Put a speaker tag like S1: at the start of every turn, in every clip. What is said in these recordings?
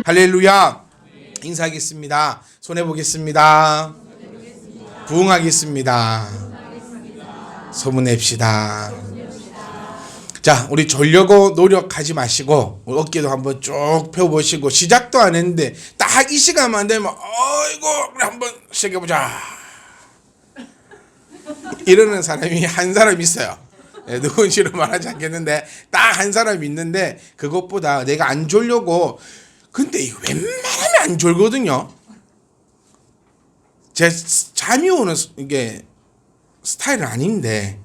S1: 할렐루야. 인사하겠습니다. 손해보겠습니다. 부응하겠습니다. 소문냅시다. 자, 우리 졸려고 노력하지 마시고 어깨도 한번 쭉 펴보시고, 시작도 안 했는데 딱 이 시간만 되면 어이구 그래 한번 시작해보자 이러는 사람이 한 사람 있어요. 누군지를 말하지 않겠는데 딱 한 사람 있는데, 그것보다 내가 안 졸려고, 근데 웬만하면 안 졸거든요. 제 잠이 오는 이게 스타일은 아닌데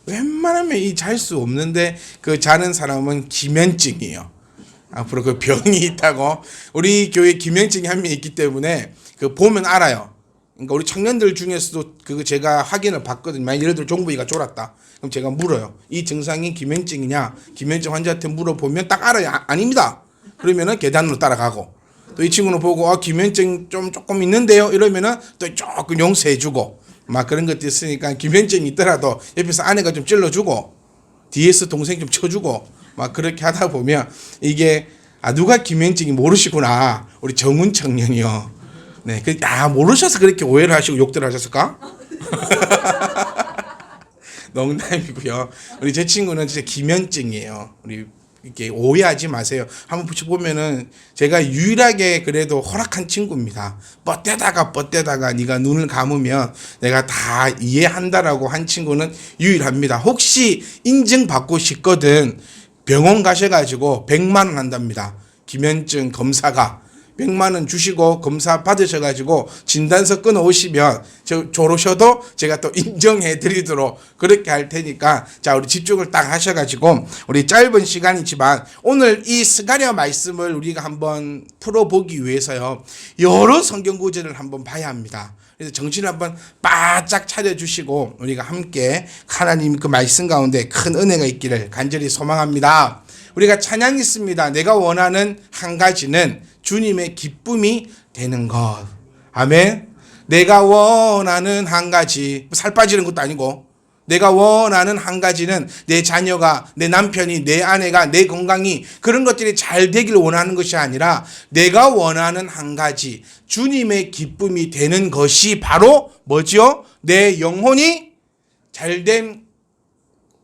S1: 웬만하면 이 잘 수 없는데, 그 자는 사람은 기면증이에요. 앞으로 그 병이 있다고. 우리 교회 기면증이 한 명 있기 때문에 그 보면 알아요. 그러니까 우리 청년들 중에서도 그거 제가 확인을 받거든요. 만약 예를 들어 종부이가 졸았다, 그럼 제가 물어요. 이 증상이 기면증이냐? 기면증 환자한테 물어보면 딱 알아요. 아닙니다. 그러면은 계단으로 따라가고, 또 이 친구는 보고 기면증 조금 있는데요 이러면은 또 조금 용서해주고 막 그런 것도 있으니까, 기면증이 있더라도 옆에서 아내가 좀 찔러주고 뒤에서 동생 좀 쳐주고 막 그렇게 하다 보면 이게 누가 기면증이 모르시구나, 우리 정훈 청년이요. 네, 모르셔서 그렇게 오해를 하시고 욕들 하셨을까? 농담이고요. 우리 제 친구는 진짜 기면증이에요. 우리 이렇게 오해하지 마세요. 한번 보면은 제가 유일하게 그래도 허락한 친구입니다. 뻗대다가 네가 눈을 감으면 내가 다 이해한다라고 한 친구는 유일합니다. 혹시 인증받고 싶거든 병원 가셔가지고 100만 원 한답니다. 기면증 검사가 100만 원 주시고 검사 받으셔가지고 진단서 끊어오시면 저러셔도 제가 또 인정해 드리도록 그렇게 할 테니까, 자, 우리 집중을 딱 하셔가지고, 우리 짧은 시간이지만 오늘 이 스가랴 말씀을 우리가 한번 풀어보기 위해서요, 여러 성경 구절을 한번 봐야 합니다. 그래서 정신을 한번 바짝 차려주시고 우리가 함께 하나님 그 말씀 가운데 큰 은혜가 있기를 간절히 소망합니다. 우리가 찬양이 있습니다. 내가 원하는 한 가지는 주님의 기쁨이 되는 것. 아멘. 내가 원하는 한 가지, 살 빠지는 것도 아니고, 내가 원하는 한 가지는 내 자녀가, 내 남편이, 내 아내가, 내 건강이, 그런 것들이 잘 되기를 원하는 것이 아니라, 내가 원하는 한 가지, 주님의 기쁨이 되는 것이 바로 뭐죠? 내 영혼이 잘된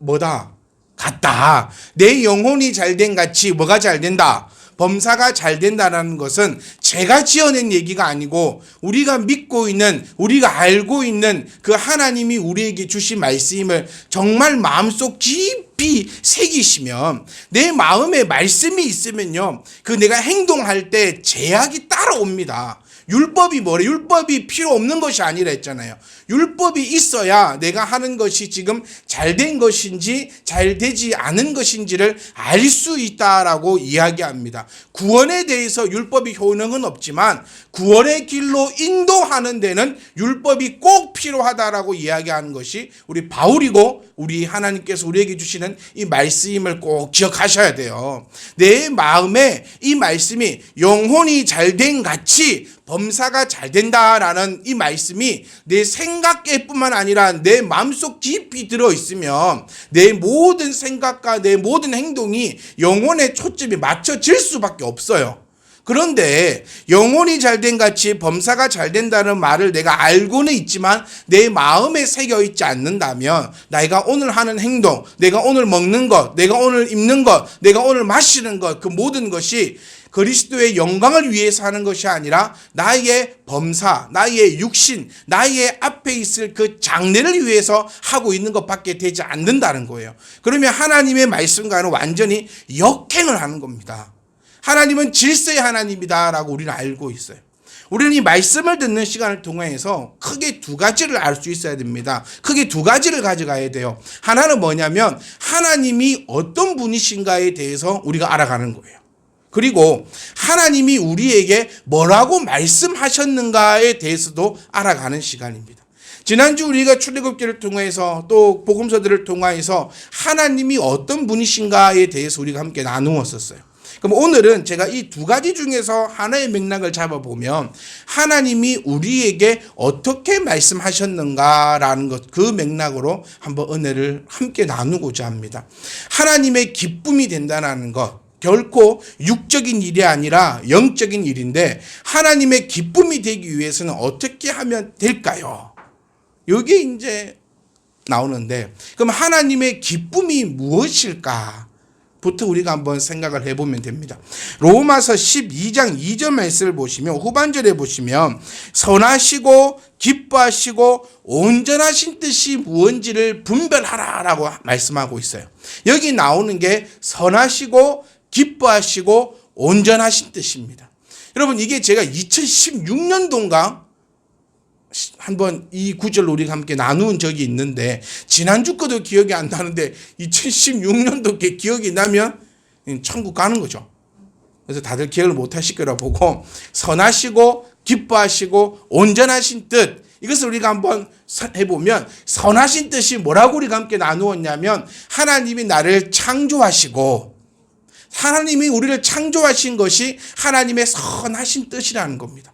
S1: 뭐다? 같다. 내 영혼이 잘된 같이 뭐가 잘 된다? 범사가 잘 된다는 것은 제가 지어낸 얘기가 아니고 우리가 믿고 있는, 우리가 알고 있는 그 하나님이 우리에게 주신 말씀을 정말 마음속 깊이 새기시면, 내 마음에 말씀이 있으면요, 그 내가 행동할 때 제약이 따라옵니다. 율법이 뭐래? 율법이 필요 없는 것이 아니라 했잖아요. 율법이 있어야 내가 하는 것이 지금 잘된 것인지 잘 되지 않은 것인지를 알 수 있다라고 이야기합니다. 구원에 대해서 율법이 효능은 없지만 구원의 길로 인도하는 데는 율법이 꼭 필요하다라고 이야기하는 것이 우리 바울이고, 우리 하나님께서 우리에게 주시는 이 말씀을 꼭 기억하셔야 돼요. 내 마음에 이 말씀이 영혼이 잘된 같이 범사가 잘 된다라는 이 말씀이 내 생각에 뿐만 아니라 내 마음속 깊이 들어있으면 내 모든 생각과 내 모든 행동이 영혼의 초점이 맞춰질 수밖에 없어요. 그런데 영혼이 잘된 같이 범사가 잘 된다는 말을 내가 알고는 있지만 내 마음에 새겨 있지 않는다면, 내가 오늘 하는 행동, 내가 오늘 먹는 것, 내가 오늘 입는 것, 내가 오늘 마시는 것, 그 모든 것이 그리스도의 영광을 위해서 하는 것이 아니라 나의 범사, 나의 육신, 나의 앞에 있을 그 장래를 위해서 하고 있는 것밖에 되지 않는다는 거예요. 그러면 하나님의 말씀과는 완전히 역행을 하는 겁니다. 하나님은 질서의 하나님이다라고 우리는 알고 있어요. 우리는 이 말씀을 듣는 시간을 통해서 크게 두 가지를 알 수 있어야 됩니다. 크게 두 가지를 가져가야 돼요. 하나는 뭐냐면 하나님이 어떤 분이신가에 대해서 우리가 알아가는 거예요. 그리고 하나님이 우리에게 뭐라고 말씀하셨는가에 대해서도 알아가는 시간입니다. 지난주 우리가 출애굽기를 통해서 또 복음서들을 통해서 하나님이 어떤 분이신가에 대해서 우리가 함께 나누었었어요. 그럼 오늘은 제가 이 두 가지 중에서 하나의 맥락을 잡아보면 하나님이 우리에게 어떻게 말씀하셨는가라는 것, 그 맥락으로 한번 은혜를 함께 나누고자 합니다. 하나님의 기쁨이 된다는 것, 결코 육적인 일이 아니라 영적인 일인데 하나님의 기쁨이 되기 위해서는 어떻게 하면 될까요? 이게 이제 나오는데 그럼 하나님의 기쁨이 무엇일까? 부터 우리가 한번 생각을 해보면 됩니다. 로마서 12장 2절 말씀을 보시면 후반절에 보시면 선하시고 기뻐하시고 온전하신 뜻이 무엇인지를 분별하라라고 말씀하고 있어요. 여기 나오는 게 선하시고 기뻐하시고 온전하신 뜻입니다. 여러분 이게 제가 2016년도인가 한번 이 구절로 우리가 함께 나누은 적이 있는데 지난주 거도 기억이 안 나는데 2016년도 기억이 나면 천국 가는 거죠. 그래서 다들 기억을 못 하실 거라 보고 선하시고 기뻐하시고 온전하신 뜻 이것을 우리가 한번 해보면 선하신 뜻이 뭐라고 우리가 함께 나누었냐면 하나님이 나를 창조하시고 하나님이 우리를 창조하신 것이 하나님의 선하신 뜻이라는 겁니다.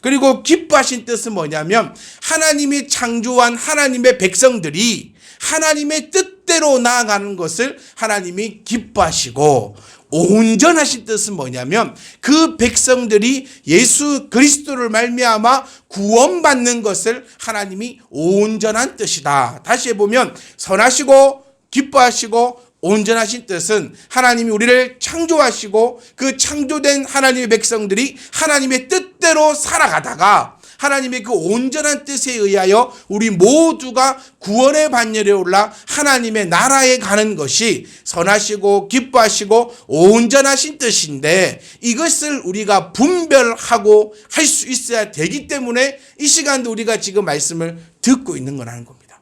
S1: 그리고 기뻐하신 뜻은 뭐냐면 하나님이 창조한 하나님의 백성들이 하나님의 뜻대로 나아가는 것을 하나님이 기뻐하시고 온전하신 뜻은 뭐냐면 그 백성들이 예수 그리스도를 말미암아 구원받는 것을 하나님이 온전한 뜻이다. 다시 해보면 선하시고 기뻐하시고 온전하신 뜻은 하나님이 우리를 창조하시고 그 창조된 하나님의 백성들이 하나님의 뜻대로 살아가다가 하나님의 그 온전한 뜻에 의하여 우리 모두가 구원의 반열에 올라 하나님의 나라에 가는 것이 선하시고 기뻐하시고 온전하신 뜻인데 이것을 우리가 분별하고 할 수 있어야 되기 때문에 이 시간도 우리가 지금 말씀을 듣고 있는 거라는 겁니다.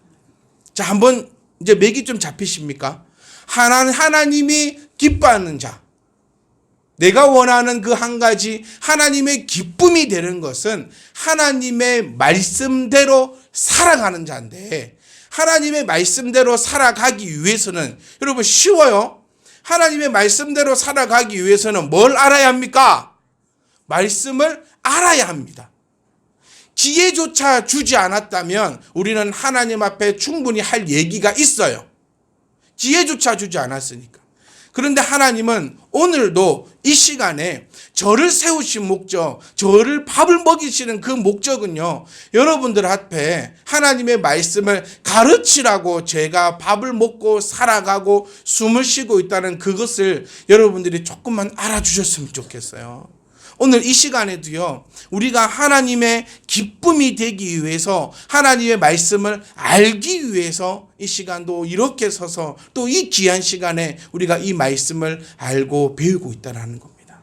S1: 자, 한번 이제 맥이 좀 잡히십니까? 하나님이 기뻐하는 자, 내가 원하는 그 한 가지 하나님의 기쁨이 되는 것은 하나님의 말씀대로 살아가는 자인데 하나님의 말씀대로 살아가기 위해서는 여러분 쉬워요. 하나님의 말씀대로 살아가기 위해서는 뭘 알아야 합니까? 말씀을 알아야 합니다. 지혜조차 주지 않았다면 우리는 하나님 앞에 충분히 할 얘기가 있어요. 지혜조차 주지 않았으니까. 그런데 하나님은 오늘도 이 시간에 저를 세우신 목적, 저를 밥을 먹이시는 그 목적은요, 여러분들 앞에 하나님의 말씀을 가르치라고 제가 밥을 먹고 살아가고 숨을 쉬고 있다는 그것을 여러분들이 조금만 알아주셨으면 좋겠어요. 오늘 이 시간에도요, 우리가 하나님의 기쁨이 되기 위해서 하나님의 말씀을 알기 위해서 이 시간도 이렇게 서서 또 이 귀한 시간에 우리가 이 말씀을 알고 배우고 있다는 겁니다.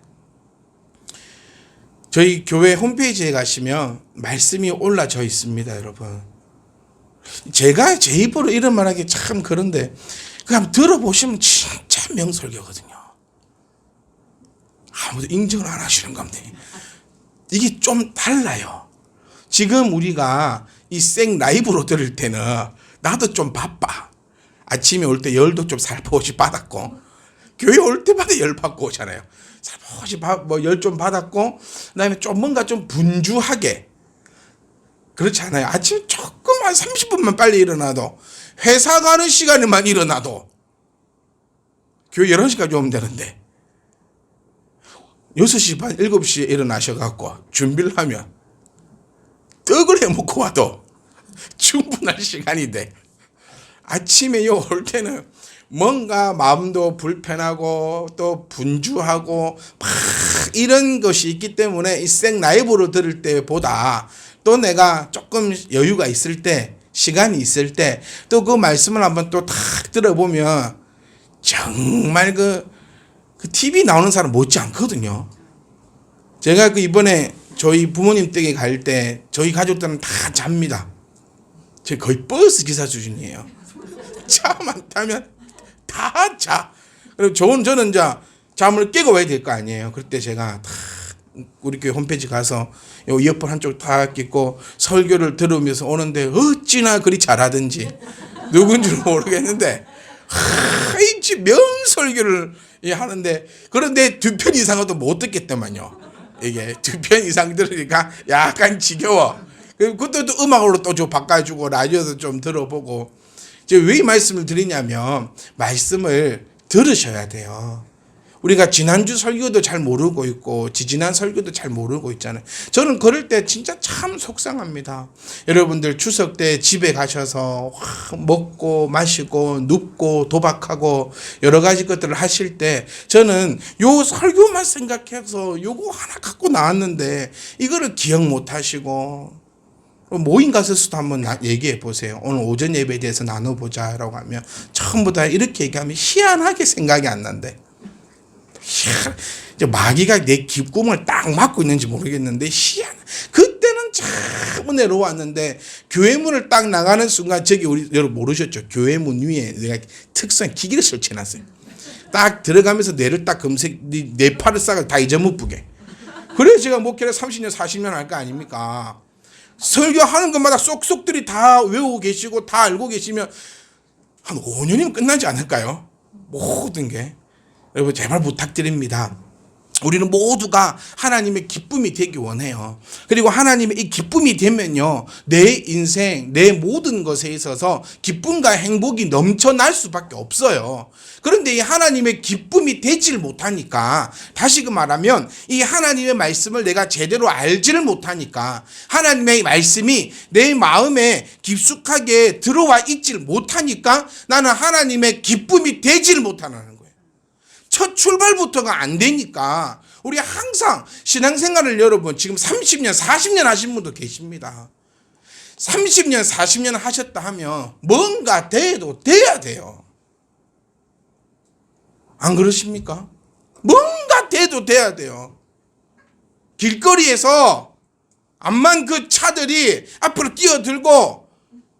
S1: 저희 교회 홈페이지에 가시면 말씀이 올라져 있습니다, 여러분. 제가 제 입으로 이런 말 하기 참 그런데 그거 한번 들어보시면 진짜 명설교거든요. 아무도 인정을 안 하시는 겁니다. 이게 좀 달라요. 지금 우리가 이 생 라이브로 들을 때는 나도 좀 바빠. 아침에 올 때 열도 좀 살포시 받았고 교회 올 때마다 열 받고 오잖아요. 살포시 열 좀 받았고 그다음에 좀 뭔가 좀 분주하게 그렇지 않아요. 아침에 조금 한 30분만 빨리 일어나도 회사 가는 시간에만 일어나도 교회 11시까지 오면 되는데 6시 반, 7시에 일어나셔갖고 준비를 하면 떡을 해먹고 와도 충분할 시간이 돼. 아침에 올 때는 뭔가 마음도 불편하고 또 분주하고 막 이런 것이 있기 때문에 이 생 라이브로 들을 때보다 또 내가 조금 여유가 있을 때, 시간이 있을 때 또 그 말씀을 한번 또 탁 들어보면 정말 그 TV 나오는 사람 못지 않거든요. 제가 그 이번에 저희 부모님 댁에 갈 때 저희 가족들은 다 잡니다. 제 거의 버스 기사 수준이에요. 차만 타면 다 자. 그리고 저는 이제 잠을 깨고 와야 될 거 아니에요. 그때 제가 다 우리 교회 홈페이지 가서 이어폰 한쪽 다 끼고 설교를 들으면서 오는데 어찌나 그리 잘하든지 누군지 모르겠는데 이 명설교를 하는데 그런데 2편 이상은 또 못 듣겠다만요. 이게 2편 이상 들으니까 약간 지겨워. 그것도 또 음악으로 또 좀 바꿔주고 라디오도 좀 들어보고. 제가 왜 이 말씀을 드리냐면 말씀을 들으셔야 돼요. 우리가 지난주 설교도 잘 모르고 있고 지지난 설교도 잘 모르고 있잖아요. 저는 그럴 때 진짜 참 속상합니다. 여러분들 추석 때 집에 가셔서 먹고 마시고 눕고 도박하고 여러 가지 것들을 하실 때 저는 요 설교만 생각해서 요거 하나 갖고 나왔는데 이거를 기억 못 하시고 모임 가서도 한번 얘기해 보세요. 오늘 오전 예배에 대해서 나눠보자 라고 하면 전부 다 이렇게 얘기하면 희한하게 생각이 안 난대. 마귀가 내 귓구멍을 딱 막고 있는지 모르겠는데 그때는 참 은혜로웠는데 교회 문을 딱 나가는 순간 저기 우리 여러분 모르셨죠? 교회 문 위에 내가 특수한 기기를 설치해놨어요. 딱 들어가면서 뇌를 딱 내 팔을 싹 다 잊어먹게. 그래서 제가 목회를 30년 40년 할 거 아닙니까? 설교하는 것마다 쏙쏙들이 다 외우고 계시고 다 알고 계시면 한 5년이면 끝나지 않을까요? 모든 게. 여러분 제발 부탁드립니다. 우리는 모두가 하나님의 기쁨이 되기 원해요. 그리고 하나님의 이 기쁨이 되면요, 내 인생, 내 모든 것에 있어서 기쁨과 행복이 넘쳐날 수밖에 없어요. 그런데 이 하나님의 기쁨이 되질 못하니까, 다시 말하면 이 하나님의 말씀을 내가 제대로 알지를 못하니까, 하나님의 말씀이 내 마음에 깊숙하게 들어와 있질 못하니까 나는 하나님의 기쁨이 되질 못하는 거예요. 첫 출발부터가 안 되니까 우리 항상 신앙생활을 여러분 지금 30년 40년 하신 분도 계십니다. 30년 40년 하셨다 하면 뭔가 돼도 돼야 돼요. 안 그러십니까? 뭔가 돼도 돼야 돼요. 길거리에서 암만 그 차들이 앞으로 뛰어들고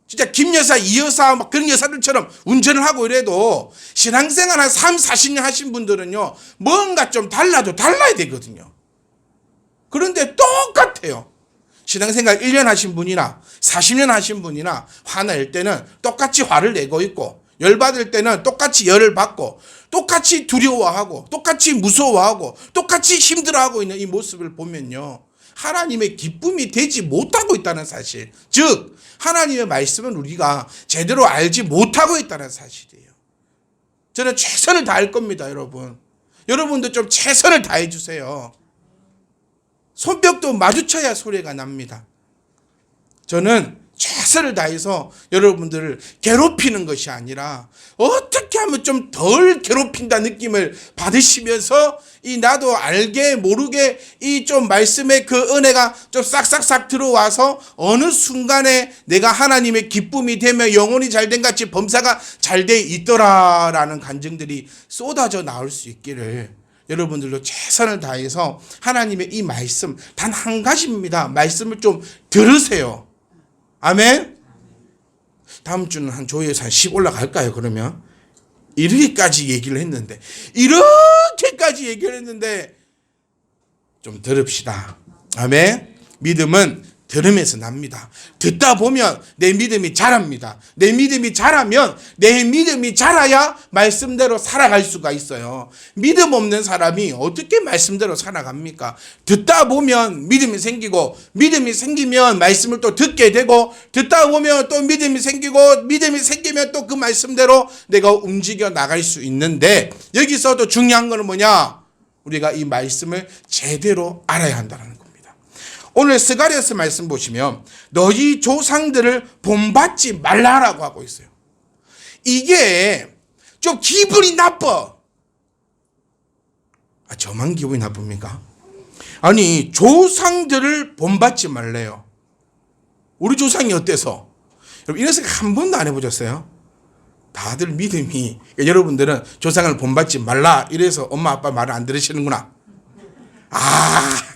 S1: 진짜 김 여사, 이 여사 막 그런 여사들처럼 운전을 하고 이래도 신앙생활 한 3, 40년 하신 분들은요, 뭔가 좀 달라도 달라야 되거든요. 그런데 똑같아요. 신앙생활 1년 하신 분이나 40년 하신 분이나 화낼 때는 똑같이 화를 내고 있고, 열받을 때는 똑같이 열을 받고, 똑같이 두려워하고, 똑같이 무서워하고, 똑같이 힘들어하고 있는 이 모습을 보면요, 하나님의 기쁨이 되지 못하고 있다는 사실, 즉 하나님의 말씀은 우리가 제대로 알지 못하고 있다는 사실이에요. 저는 최선을 다할 겁니다, 여러분. 여러분도 좀 최선을 다해 주세요. 손뼉도 마주쳐야 소리가 납니다. 저는 최선을 다해서 여러분들을 괴롭히는 것이 아니라 어떻게 하면 좀 덜 괴롭힌다 느낌을 받으시면서 이 나도 알게 모르게 이 좀 말씀의 그 은혜가 좀 싹싹싹 들어와서 어느 순간에 내가 하나님의 기쁨이 되며 영혼이 잘된 같이 범사가 잘 돼 있더라라는 간증들이 쏟아져 나올 수 있기를 여러분들도 최선을 다해서 하나님의 이 말씀 단 한 가지입니다. 말씀을 좀 들으세요. 아멘. 다음 주는 한 조회에서 한 10 올라갈까요? 그러면 이렇게까지 얘기를 했는데 좀 들읍시다. 아멘. 믿음은 들으면서 납니다. 듣다 보면 내 믿음이 자랍니다. 내 믿음이 자라면 내 믿음이 자라야 말씀대로 살아갈 수가 있어요. 믿음 없는 사람이 어떻게 말씀대로 살아갑니까? 듣다 보면 믿음이 생기고, 믿음이 생기면 말씀을 또 듣게 되고, 듣다 보면 또 믿음이 생기고, 믿음이 생기면 또 그 말씀대로 내가 움직여 나갈 수 있는데, 여기서도 중요한 거는 뭐냐? 우리가 이 말씀을 제대로 알아야 한다는 겁니다. 오늘 스가랴서 말씀 보시면 너희 조상들을 본받지 말라라고 하고 있어요. 이게 좀 기분이 나빠. 저만 기분이 나쁩니까? 아니, 조상들을 본받지 말래요. 우리 조상이 어때서? 여러분 이런 생각 한 번도 안 해보셨어요? 다들 믿음이, 여러분들은 조상을 본받지 말라 이래서 엄마 아빠 말을 안 들으시는구나.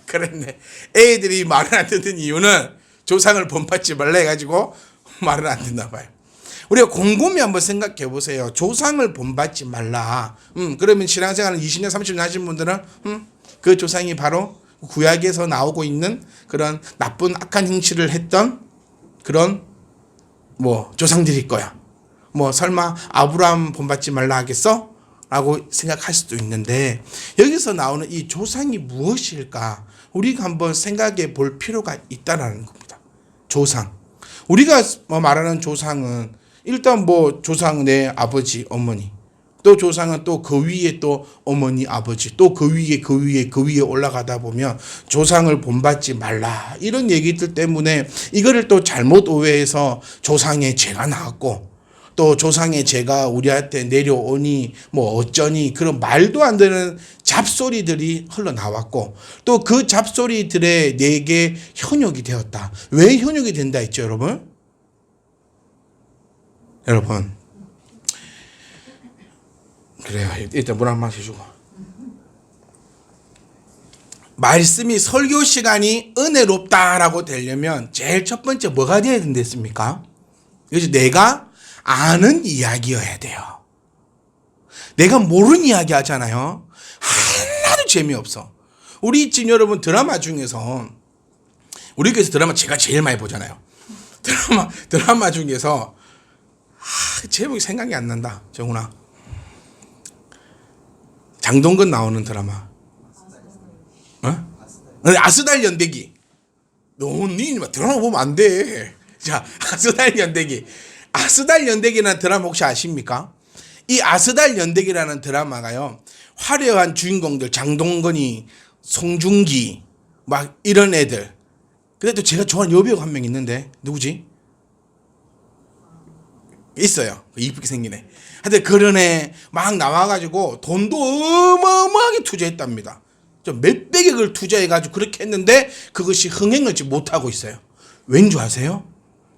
S1: 그랬네. 애들이 말을 안 듣는 이유는 조상을 본받지 말라 해가지고 말을 안 듣나 봐요. 우리가 곰곰이 한번 생각해 보세요. 조상을 본받지 말라. 그러면 신앙생활을 20년 30년 하신 분들은 그 조상이 바로 구약에서 나오고 있는 그런 나쁜 악한 행실을 했던 그런 조상들일 거야. 설마 아브라함 본받지 말라 하겠어? 라고 생각할 수도 있는데, 여기서 나오는 이 조상이 무엇일까? 우리가 한번 생각해 볼 필요가 있다는 겁니다. 조상. 우리가 말하는 조상은 일단 조상은 내 아버지, 어머니, 또 조상은 또 그 위에 또 어머니 아버지 또 그 위에 그 위에 그 위에 올라가다 보면 조상을 본받지 말라 이런 얘기들 때문에 이거를 또 잘못 오해해서 조상의 죄가 나왔고 또 조상의 죄가 우리한테 내려오니 뭐 어쩌니 그런 말도 안 되는 잡소리들이 흘러나왔고 또 그 잡소리들에 내게 현혹이 되었다. 왜 현혹이 된다 했죠, 여러분? 여러분 그래요. 일단 물 한 마시고. 말씀이 설교 시간이 은혜롭다라고 되려면 제일 첫 번째 뭐가 돼야 된댔습니까? 그래서 내가 아는 이야기여야 돼요. 내가 모르는 이야기 하잖아요. 하나도 재미없어. 우리 집 여러분 드라마 중에서 우리 교회에서 드라마 제가 제일 많이 보잖아요. 드라마 중에서 제목이 생각이 안 난다. 정훈아. 장동건 나오는 드라마. 아스달 연대기. 니 드라마 보면 안 돼. 자, 아스달 연대기. 아스달 연대기라는 드라마 혹시 아십니까? 이 아스달 연대기라는 드라마가요. 화려한 주인공들 장동건이 송중기 막 이런 애들. 그래도 제가 좋아하는 여배우 한 명 있는데 누구지? 있어요. 이쁘게 생긴 애. 하여튼 그런 애 막 나와가지고 돈도 어마어마하게 투자했답니다. 몇백억을 투자해가지고 그렇게 했는데 그것이 흥행을 못하고 있어요. 왠 줄 아세요?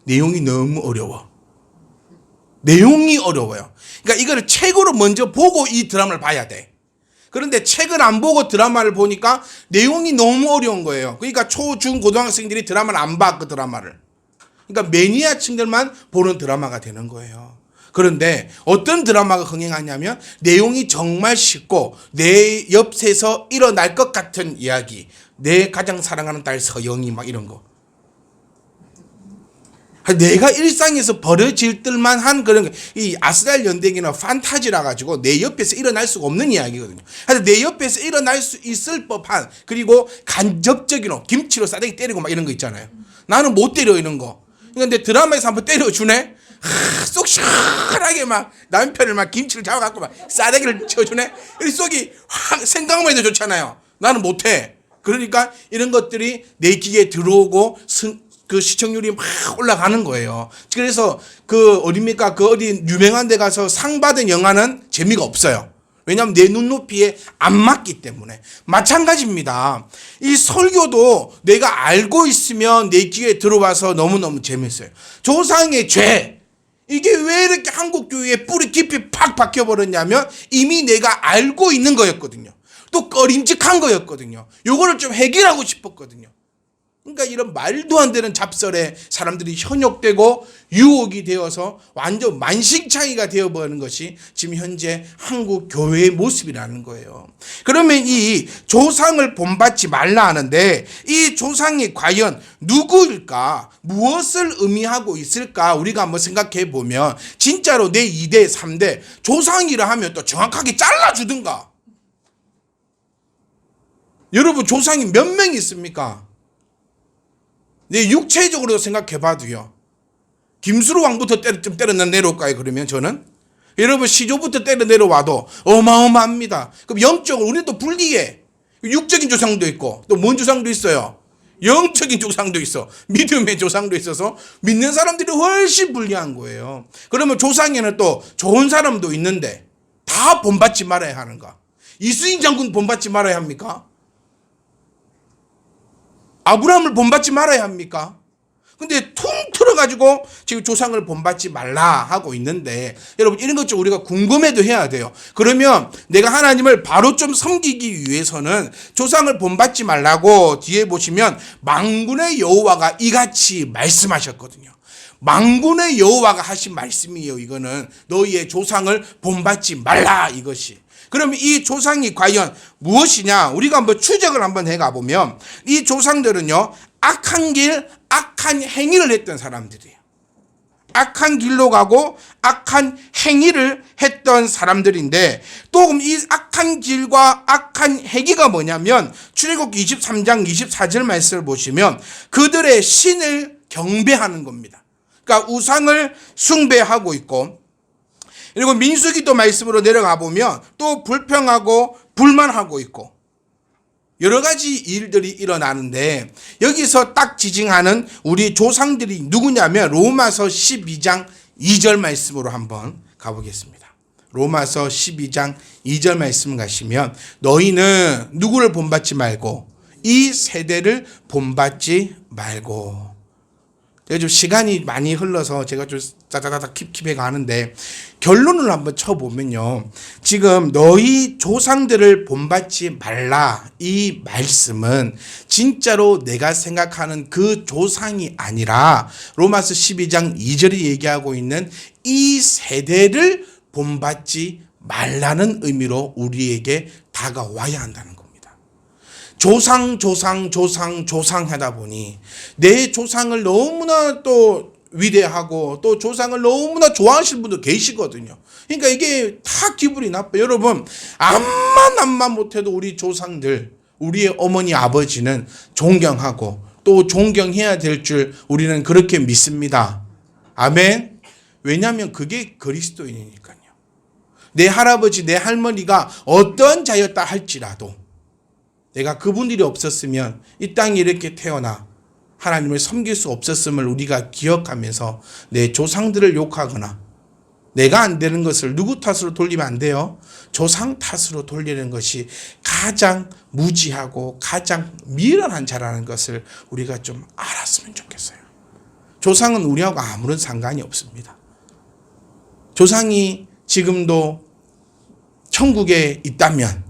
S1: 내용이 너무 어려워. 내용이 어려워요. 그러니까 이거를 책으로 먼저 보고 이 드라마를 봐야 돼. 그런데 책을 안 보고 드라마를 보니까 내용이 너무 어려운 거예요. 그러니까 초, 중, 고등학생들이 드라마를 안 봐, 그 드라마를. 그러니까 매니아층들만 보는 드라마가 되는 거예요. 그런데 어떤 드라마가 흥행하냐면 내용이 정말 쉽고 내 옆에서 일어날 것 같은 이야기. 내 가장 사랑하는 딸 서영이 막 이런 거. 내가 일상에서 벌어질 듯만 한 그런 이 아스달 연대기는 판타지라 가지고 내 옆에서 일어날 수가 없는 이야기거든요. 그래서 내 옆에서 일어날 수 있을 법한 그리고 간접적인 김치로 싸대기 때리고 막 이런 거 있잖아요. 나는 못 때려 이런 거. 그런데 드라마에서 한번 때려주네. 쏙 시원하게 막 남편을 막 김치를 잡아갖고 막 싸대기를 쳐주네. 속이 확 생각만 해도 좋잖아요. 나는 못해. 그러니까 이런 것들이 내 귀에 들어오고 그 시청률이 막 올라가는 거예요. 그래서 그 어딥니까? 그 어디 유명한 데 가서 상 받은 영화는 재미가 없어요. 왜냐하면 내 눈높이에 안 맞기 때문에. 마찬가지입니다. 이 설교도 내가 알고 있으면 내 귀에 들어와서 너무너무 재밌어요. 조상의 죄. 이게 왜 이렇게 한국 교회에 뿌리 깊이 팍 박혀버렸냐면 이미 내가 알고 있는 거였거든요. 또 꺼림직한 거였거든요. 요거를 좀 해결하고 싶었거든요. 그러니까 이런 말도 안 되는 잡설에 사람들이 현혹되고 유혹이 되어서 완전 만신창이가 되어버리는 것이 지금 현재 한국 교회의 모습이라는 거예요. 그러면 이 조상을 본받지 말라 하는데 이 조상이 과연 누구일까? 무엇을 의미하고 있을까? 우리가 한번 생각해 보면 진짜로 내 2대, 3대 조상이라 하면 또 정확하게 잘라주든가. 여러분 조상이 몇 명 있습니까? 내 육체적으로 생각해 봐도요. 김수로 왕부터 좀 때려 내려올까요? 그러면 저는 여러분 시조부터 때려 내려와도 어마어마합니다. 그럼 영적으로 우리는 또 분리해. 육적인 조상도 있고 또 뭔 조상도 있어요. 영적인 조상도 있어. 믿음의 조상도 있어서 믿는 사람들이 훨씬 불리한 거예요. 그러면 조상에는 또 좋은 사람도 있는데 다 본받지 말아야 하는가? 이수인 장군 본받지 말아야 합니까? 아브라함을 본받지 말아야 합니까? 근데 퉁 틀어가지고 지금 조상을 본받지 말라 하고 있는데 여러분 이런 것 좀 우리가 궁금해도 해야 돼요. 그러면 내가 하나님을 바로 좀 섬기기 위해서는 조상을 본받지 말라고 뒤에 보시면 만군의 여호와가 이같이 말씀하셨거든요. 만군의 여호와가 하신 말씀이에요. 이거는 너희의 조상을 본받지 말라 이것이. 그럼 이 조상이 과연 무엇이냐? 우리가 한번 추적을 한번 해가 보면 이 조상들은요 악한 길, 악한 행위를 했던 사람들이에요. 악한 길로 가고 악한 행위를 했던 사람들인데 또 이 악한 길과 악한 행위가 뭐냐면 출애굽기 23장 24절 말씀을 보시면 그들의 신을 경배하는 겁니다. 그러니까 우상을 숭배하고 있고 그리고 민수기 또 말씀으로 내려가 보면 또 불평하고 불만하고 있고 여러 가지 일들이 일어나는데 여기서 딱 지칭하는 우리 조상들이 누구냐면 로마서 12장 2절 말씀으로 한번 가보겠습니다. 로마서 12장 2절 말씀 가시면 너희는 누구를 본받지 말고 이 세대를 본받지 말고. 제가 좀 시간이 많이 흘러서 제가 좀 짜자자자 킵킵해 가는데 결론을 한번 쳐보면요. 지금 너희 조상들을 본받지 말라 이 말씀은 진짜로 내가 생각하는 그 조상이 아니라 로마서 12장 2절이 얘기하고 있는 이 세대를 본받지 말라는 의미로 우리에게 다가와야 한다는 겁니다. 조상 하다 보니 내 조상을 너무나 또 위대하고 또 조상을 너무나 좋아하시는 분도 계시거든요. 그러니까 이게 다 기분이 나빠요. 여러분 암만 못해도 우리 조상들 우리의 어머니 아버지는 존경하고 또 존경해야 될 줄 우리는 그렇게 믿습니다. 아멘. 왜냐하면 그게 그리스도인이니까요. 내 할아버지 내 할머니가 어떤 자였다 할지라도 내가 그분들이 없었으면 이 땅에 이렇게 태어나 하나님을 섬길 수 없었음을 우리가 기억하면서 내 조상들을 욕하거나 내가 안 되는 것을 누구 탓으로 돌리면 안 돼요. 조상 탓으로 돌리는 것이 가장 무지하고 가장 미련한 자라는 것을 우리가 좀 알았으면 좋겠어요. 조상은 우리하고 아무런 상관이 없습니다. 조상이 지금도 천국에 있다면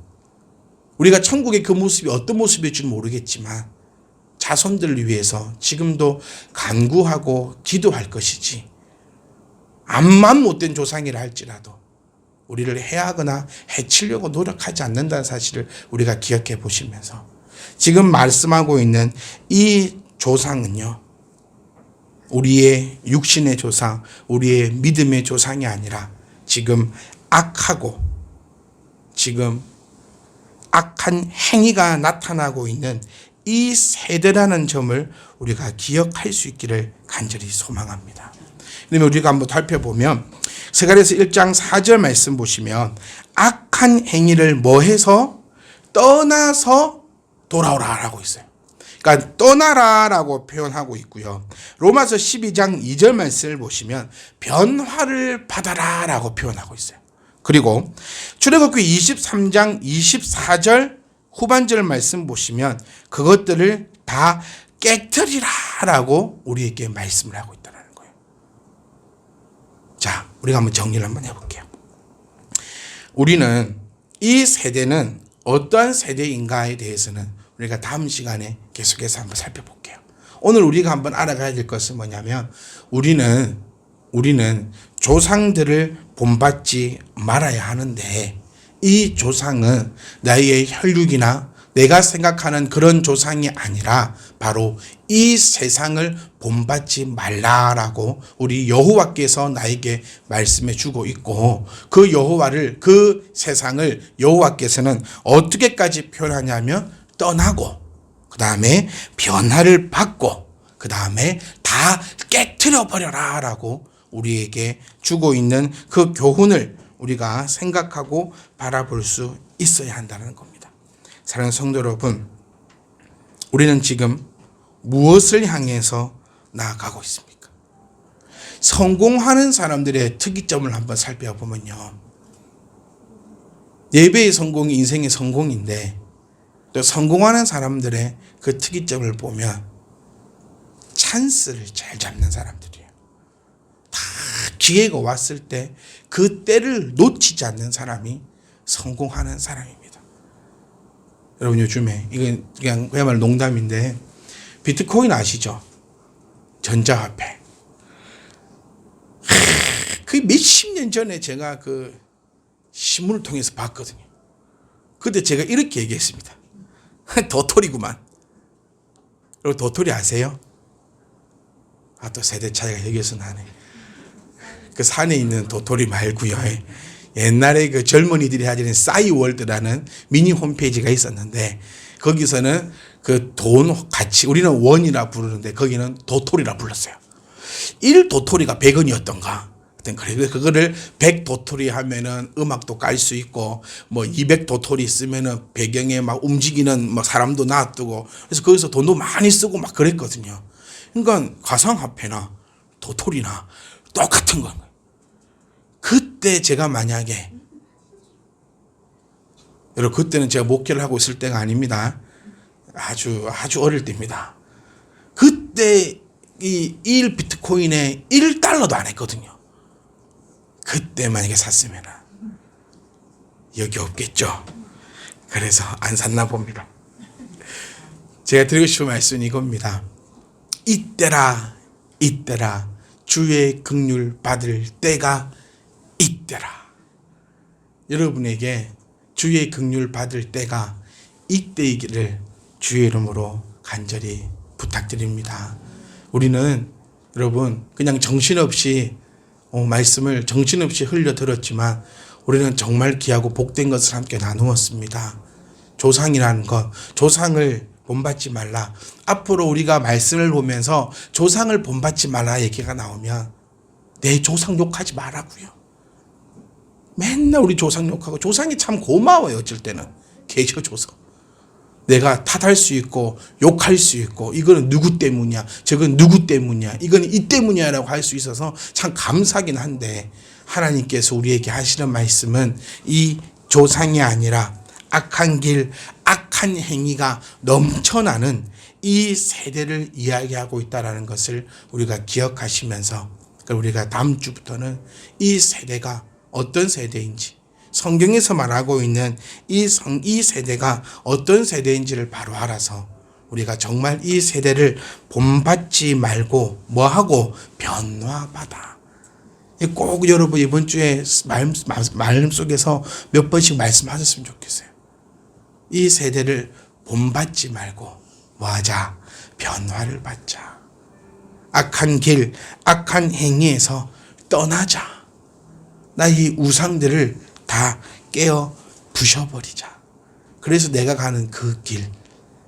S1: 우리가 천국의 그 모습이 어떤 모습일지는 모르겠지만 자손들을 위해서 지금도 간구하고 기도할 것이지 암만 못된 조상이라 할지라도 우리를 해하거나 해치려고 노력하지 않는다는 사실을 우리가 기억해 보시면서 지금 말씀하고 있는 이 조상은요. 우리의 육신의 조상, 우리의 믿음의 조상이 아니라 지금 악하고 지금 악한 행위가 나타나고 있는 이 세대라는 점을 우리가 기억할 수 있기를 간절히 소망합니다. 그러면 우리가 한번 살펴보면 스가랴서 1장 4절 말씀 보시면 악한 행위를 뭐해서 떠나서 돌아오라라고 있어요. 그러니까 떠나라라고 표현하고 있고요. 로마서 12장 2절 말씀을 보시면 변화를 받아라라고 표현하고 있어요. 그리고 출애굽기 23장 24절 후반절 말씀 보시면 그것들을 다 깨트리라라고 우리에게 말씀을 하고 있다는 거예요. 자, 우리가 한번 정리를 한번 해볼게요. 우리는 이 세대는 어떠한 세대인가에 대해서는 우리가 다음 시간에 계속해서 한번 살펴볼게요. 오늘 우리가 한번 알아가야 될 것은 뭐냐면 우리는 조상들을 본받지 말아야 하는데 이 조상은 나의 혈육이나 내가 생각하는 그런 조상이 아니라 바로 이 세상을 본받지 말라라고 우리 여호와께서 나에게 말씀해 주고 있고 그 여호와를 그 세상을 여호와께서는 어떻게까지 표현하냐면 떠나고 그 다음에 변화를 받고 그 다음에 다 깨트려 버려라라고 우리에게 주고 있는 그 교훈을 우리가 생각하고 바라볼 수 있어야 한다는 겁니다. 사랑하는 성도 여러분, 우리는 지금 무엇을 향해서 나아가고 있습니까? 성공하는 사람들의 특이점을 한번 살펴보면요. 예배의 성공이 인생의 성공인데 또 성공하는 사람들의 그 특이점을 보면 찬스를 잘 잡는 사람들이에요. 다 기회가 왔을 때 그 때를 놓치지 않는 사람이 성공하는 사람입니다. 여러분 요즘에 이건 그냥 그야말로 농담인데 비트코인 아시죠? 전자화폐. 그 몇십 년 전에 제가 그 신문을 통해서 봤거든요. 그때 제가 이렇게 얘기했습니다. 도토리구만. 여러분 도토리 아세요? 아, 또 세대 차이가 여기서 나네. 그 산에 있는 도토리 말고요. 옛날에 그 젊은이들이 하는 싸이월드라는 미니 홈페이지가 있었는데 거기서는 그 돈 가치 우리는 원이라 부르는데 거기는 도토리라 불렀어요. 1도토리가 100원이었던가 그래 그거를 100도토리 하면은 음악도 깔 수 있고 뭐 200도토리 쓰면은 배경에 막 움직이는 뭐 사람도 놔두고 그래서 거기서 돈도 많이 쓰고 막 그랬거든요. 그러니까 가상화폐나 도토리나 똑같은 거예요. 그때 제가 만약에 여러분 그때는 제가 목회를 하고 있을 때가 아닙니다. 아주 어릴 때입니다. 그때 이 1 비트코인에 1달러도 안 했거든요. 그때 만약에 샀으면 여기 없겠죠. 그래서 안 샀나 봅니다. 제가 드리고 싶은 말씀은 이겁니다. 이때라 주의 긍휼 받을 때가 이때라. 여러분에게 주의 긍휼 받을 때가 이때이기를 주의 이름으로 간절히 부탁드립니다. 우리는 여러분 그냥 정신없이 말씀을 정신없이 흘려 들었지만 우리는 정말 귀하고 복된 것을 함께 나누었습니다. 조상이라는 것, 조상을 본받지 말라. 앞으로 우리가 말씀을 보면서 조상을 본받지 말라 얘기가 나오면 내 조상 욕하지 말라고요. 맨날 우리 조상 욕하고 조상이 참 고마워요. 어쩔 때는 계셔줘서 내가 탓할 수 있고 욕할 수 있고 이거는 누구 때문이야 저건 누구 때문이야 이거는 이 때문이야 라고 할 수 있어서 참 감사하긴 한데 하나님께서 우리에게 하시는 말씀은 이 조상이 아니라 악한 길 악한 행위가 넘쳐나는 이 세대를 이야기하고 있다는 것을 우리가 기억하시면서 우리가 다음 주부터는 이 세대가 어떤 세대인지 성경에서 말하고 있는 이 세대가 어떤 세대인지를 바로 알아서 우리가 정말 이 세대를 본받지 말고 뭐하고 변화받아. 꼭 여러분 이번 주에 말씀 속에서 몇 번씩 말씀하셨으면 좋겠어요. 이 세대를 본받지 말고 뭐하자? 변화를 받자. 악한 길, 악한 행위에서 떠나자. 나 이 우상들을 다 깨어 부셔버리자. 그래서 내가 가는 그 길,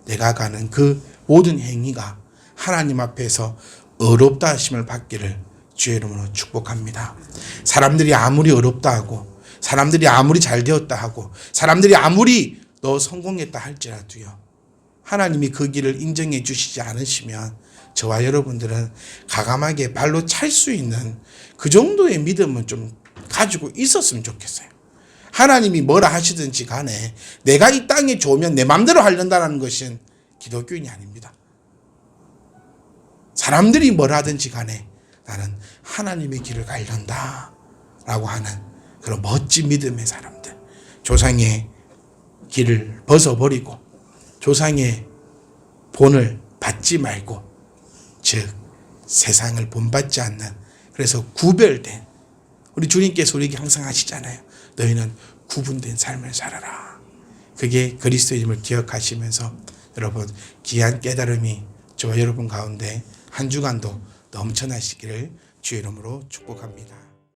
S1: 내가 가는 그 모든 행위가 하나님 앞에서 어렵다 하심을 받기를 주의 이름으로 축복합니다. 사람들이 아무리 어렵다 하고 사람들이 아무리 잘 되었다 하고 사람들이 아무리 너 성공했다 할지라도요. 하나님이 그 길을 인정해 주시지 않으시면 저와 여러분들은 가감하게 발로 찰 수 있는 그 정도의 믿음은 좀 가지고 있었으면 좋겠어요. 하나님이 뭐라 하시든지 간에 내가 이 땅에 좋으면 내 마음대로 하려다라는 것은 기독교인이 아닙니다. 사람들이 뭐라 하든지 간에 나는 하나님의 길을 가려다 라고 하는 그런 멋진 믿음의 사람들. 조상의 길을 벗어버리고 조상의 본을 받지 말고 즉 세상을 본받지 않는 그래서 구별된 우리 주님께서 우리에게 항상 하시잖아요. 너희는 구분된 삶을 살아라. 그게 그리스도임을 기억하시면서 여러분 귀한 깨달음이 저와 여러분 가운데 한 주간도 넘쳐나시기를 주의 이름으로 축복합니다.